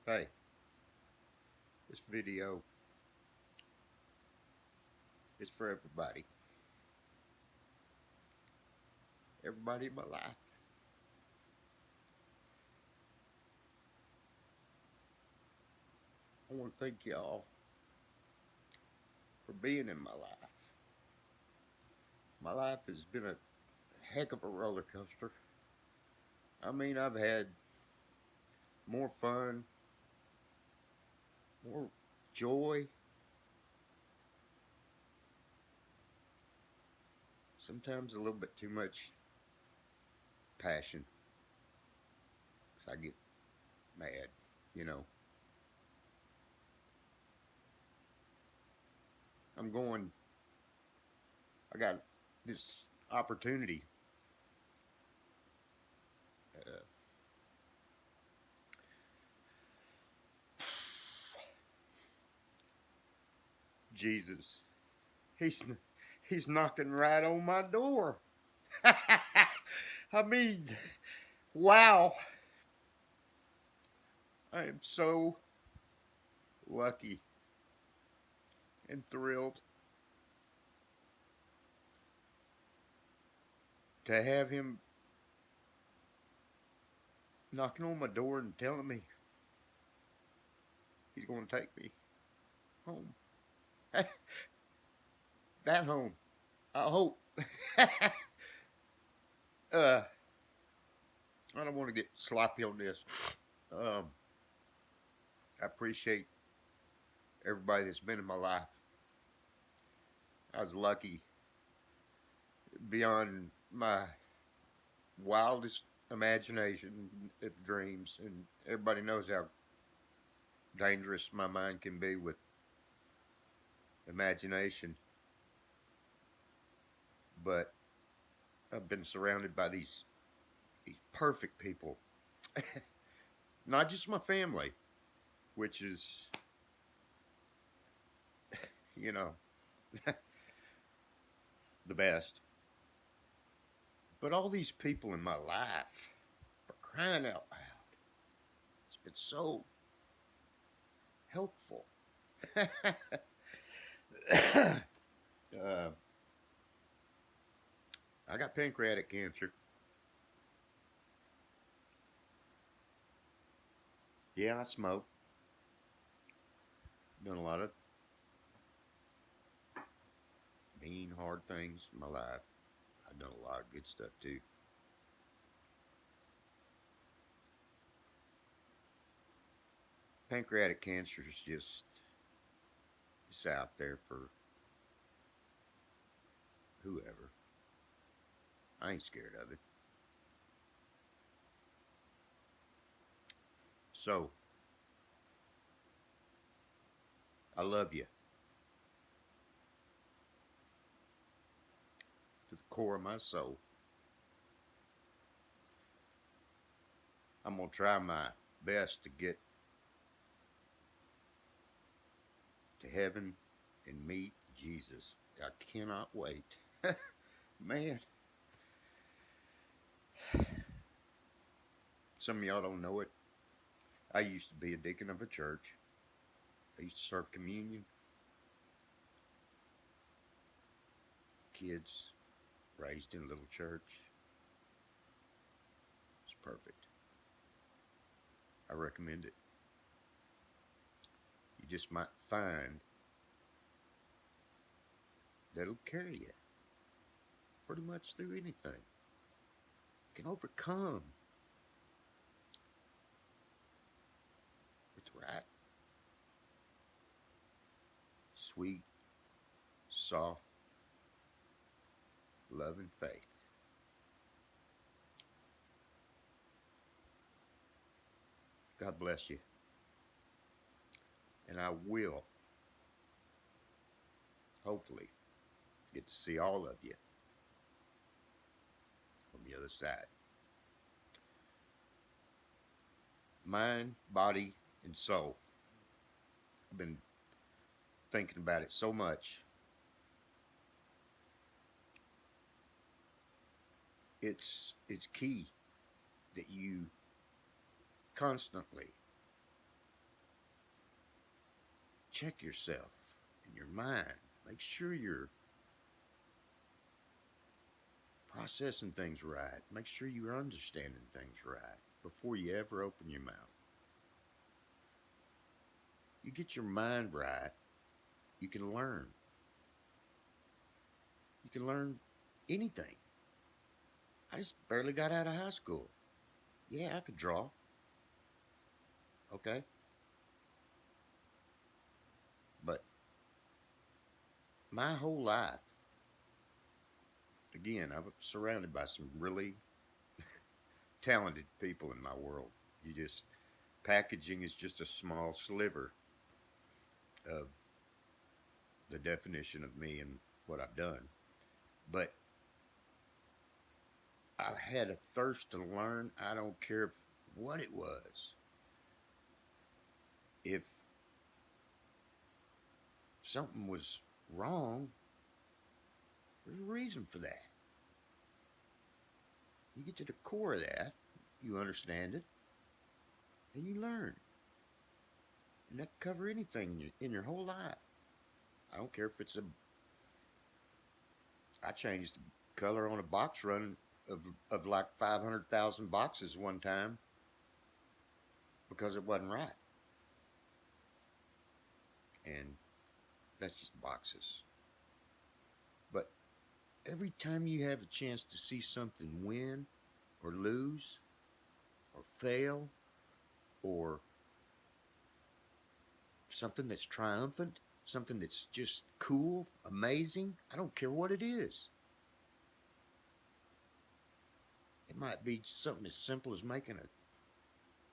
Hey, this video is for everybody. Everybody in my life. I want to thank y'all for being in my life. My life has been a heck of a roller coaster. I mean, I've had more fun, more joy, sometimes a little bit too much passion because I get mad, you know. I'm going, I got this opportunity. Uh, Jesus, he's he's knocking right on my door. I mean, wow. I am so lucky and thrilled to have him knocking on my door and telling me he's going to take me home. That home. I hope. uh, I don't want to get sloppy on this. Um, I appreciate everybody that's been in my life. I was lucky beyond my wildest imagination of dreams, and everybody knows how dangerous my mind can be with imagination. But I've been surrounded by these perfect people, not just my family, which is, you know, the best, but all these people in my life, for crying out loud, it's been so helpful. uh, I got pancreatic cancer. Yeah, I smoke. Done a lot of mean, hard things in my life. I've done a lot of good stuff too. Pancreatic cancer is just, it's out there for whoever. I ain't scared of it. So, I love you to the core of my soul. I'm going to try my best to get to heaven and meet Jesus. I cannot wait. Man, some of y'all don't know it. I used to be a deacon of a church. I used to serve communion. Kids raised in a little church. It's perfect. I recommend it. You just might find that it'll carry you pretty much through anything. You can overcome with the right, sweet, soft love and faith. God bless you. And I will, hopefully, get to see all of you on the other side. Mind, body, and soul. I've been thinking about it so much. It's key that you constantly check yourself and your mind. Make sure you're processing things right. Make sure you're understanding things right before you ever open your mouth. You get your mind right, you can learn. You can learn anything. I just barely got out of high school. Yeah, I could draw. Okay. But my whole life, again, I'm surrounded by some really talented people in my world. You just, packaging is just a small sliver of the definition of me and what I've done. But I had a thirst to learn. I don't care what it was. If something was wrong, there's a reason for that. You get to the core of that, you understand it, and you learn. And that can cover anything in your whole life. I don't care if it's a. I changed the color on a box run of like 500,000 boxes one time because it wasn't right. And that's just boxes. But every time you have a chance to see something win or lose or fail or something that's triumphant, something that's just cool, amazing, I don't care what it is. It might be something as simple as making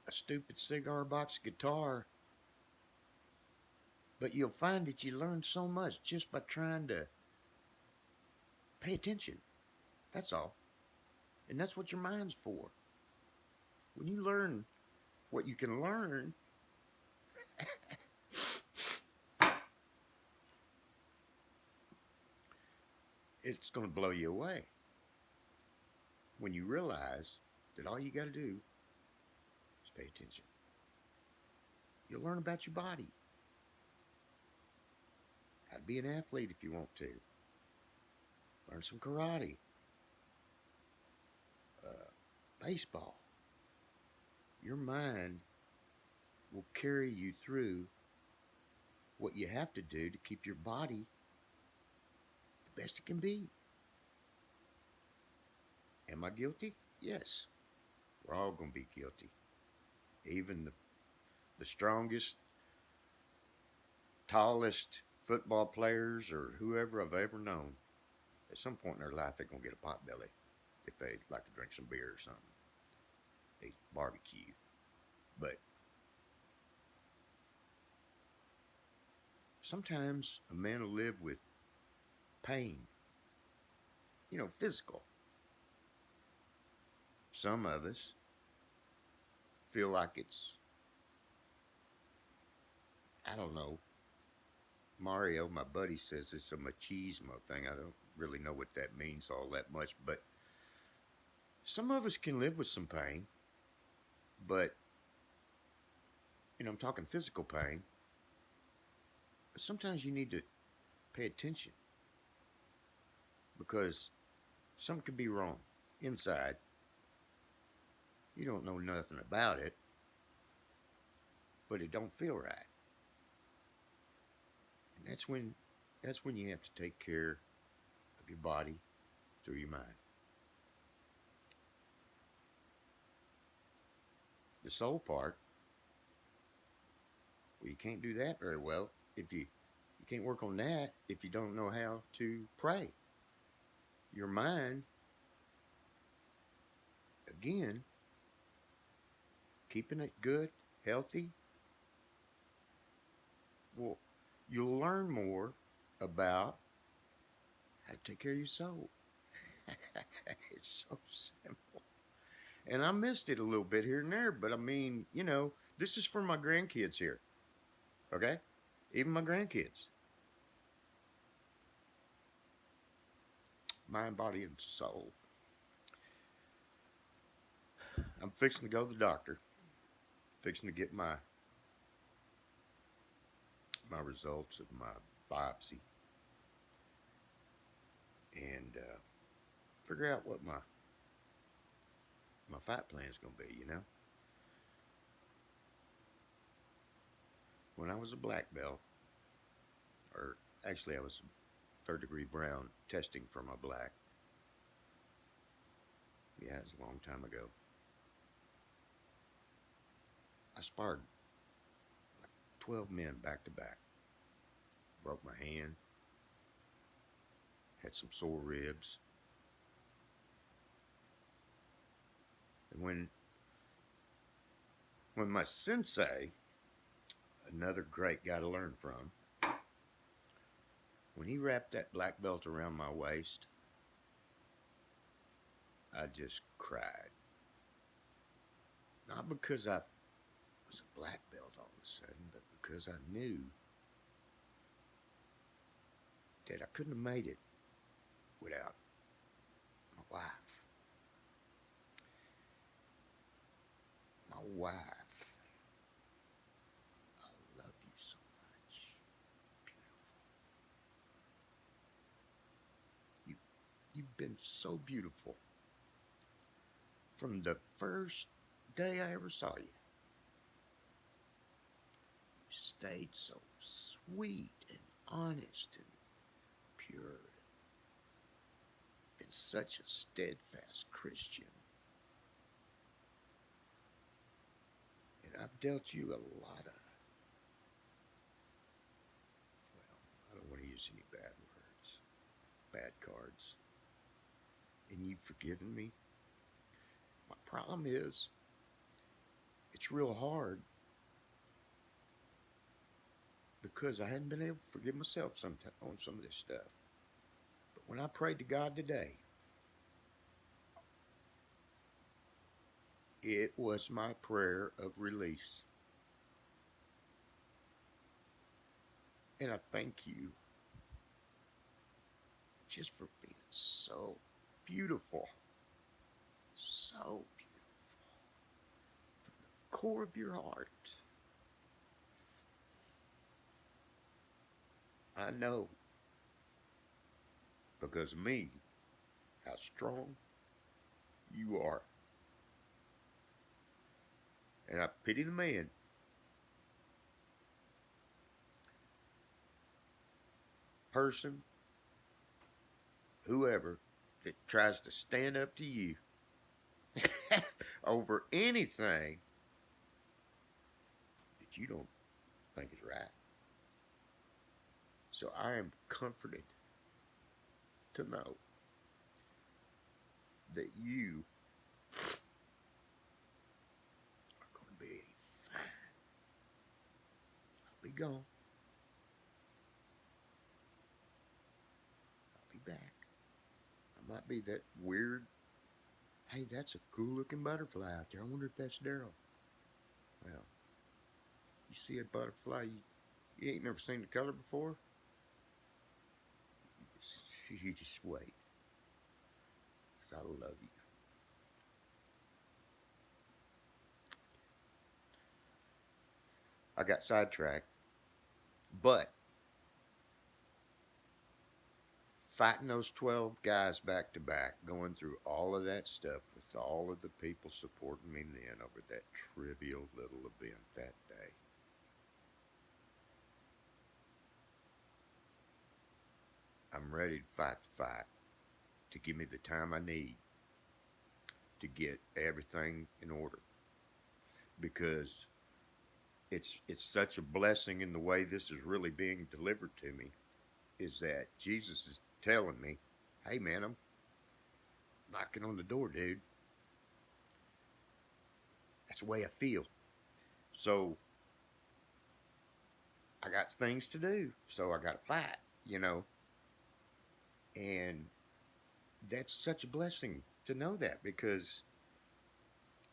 a stupid cigar box guitar, but you'll find that you learn so much just by trying to pay attention. That's all. And that's what your mind's for. When you learn what you can learn, it's going to blow you away when you realize that all you got to do is pay attention. You'll learn about your body, how to be an athlete if you want to, learn some karate, baseball. Your mind will carry you through what you have to do to keep your body the best it can be. Am I guilty? Yes. We're all going to be guilty. Even the strongest, tallest football players or whoever I've ever known, at some point in their life, they're going to get a pot belly if they like to drink some beer or something. They barbecue. But sometimes a man will live with pain, physical. Some of us feel like it's, I don't know. Mario, my buddy, says it's a machismo thing. I don't really know what that means all that much, but some of us can live with some pain, but, I'm talking physical pain, but sometimes you need to pay attention because something could be wrong inside. You don't know nothing about it, but it don't feel right. And that's when you have to take care of your body through your mind. The soul part, well, you can't do that very well if you can't work on that if you don't know how to pray. Your mind, again, keeping it good, healthy, well, you'll learn more about how to take care of your soul. It's so simple. And I missed it a little bit here and there, but I mean, this is for my grandkids here. Okay? Even my grandkids. Mind, body, and soul. I'm fixing to go to the doctor. Fixing to get my my results of my biopsy and figure out what my fight plan is going to be, you know? When I was a black belt, or actually I was third degree brown testing for my black. Yeah, it was a long time ago. I sparred like 12 men back to back. Broke my hand, had some sore ribs. And when my sensei, another great guy to learn from, when he wrapped that black belt around my waist, I just cried. Not because I was a black belt all of a sudden, but because I knew that I couldn't have made it without my wife. My wife. I love you so much. Beautiful. You've been so beautiful from the first day I ever saw you. You stayed so sweet and honest and pure. Been such a steadfast Christian. And I've dealt you a lot of, well, I don't want to use any bad words, bad cards. And you've forgiven me. My problem is, it's real hard because I hadn't been able to forgive myself on some of this stuff. But when I prayed to God today, it was my prayer of release. And I thank you just for being so beautiful. So beautiful. From the core of your heart. I know, because of me, how strong you are. And I pity the man person, whoever, that tries to stand up to you over anything that you don't think is right. So I am comforted to know that you are going to be fine. I'll be gone. I'll be back. I might be that weird, hey, that's a cool looking butterfly out there. I wonder if that's Daryl. Well, you see a butterfly, you ain't never seen the color before? You just wait. Because I love you. I got sidetracked. But fighting those 12 guys back to back, going through all of that stuff with all of the people supporting me then over that trivial little event that day. I'm ready to fight the fight, to give me the time I need to get everything in order. Because it's such a blessing in the way this is really being delivered to me, is that Jesus is telling me, hey man, I'm knocking on the door, dude. That's the way I feel. So I got things to do. So I got to fight, you know. And that's such a blessing to know that because,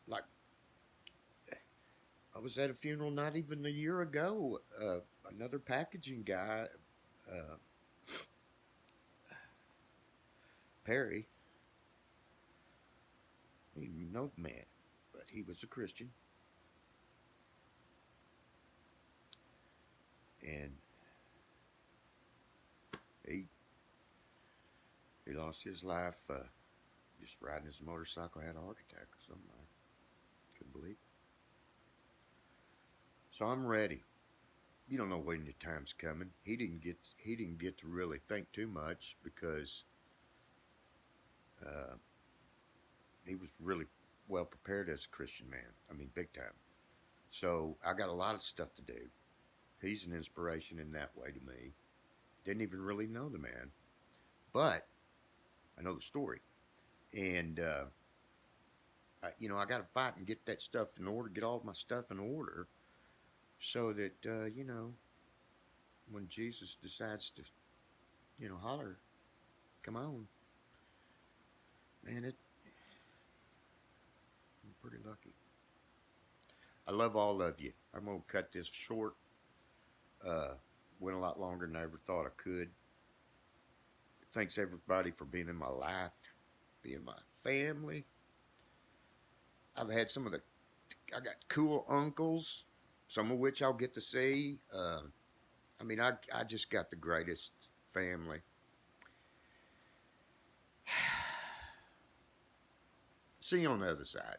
like, I was at a funeral not even a year ago. Another packaging guy, uh, Perry, he didn't know the man, but he was a Christian. And lost his life just riding his motorcycle, had a heart attack or something. I couldn't believe it. So I'm ready. You don't know when your time's coming. He didn't get to really think too much because uh, he was really well prepared as a Christian man. I mean, big time. So I got a lot of stuff to do. He's an inspiration in that way to me. Didn't even really know the man, but I know the story. And I got to fight and get that stuff in order, get all my stuff in order, so that when Jesus decides to, holler, come on, man, I'm pretty lucky. I love all of you. I'm gonna cut this short. Uh, Went a lot longer than I ever thought I could. Thanks everybody for being in my life, being my family. I've had I got cool uncles, some of which I'll get to see. I just got the greatest family. See you on the other side.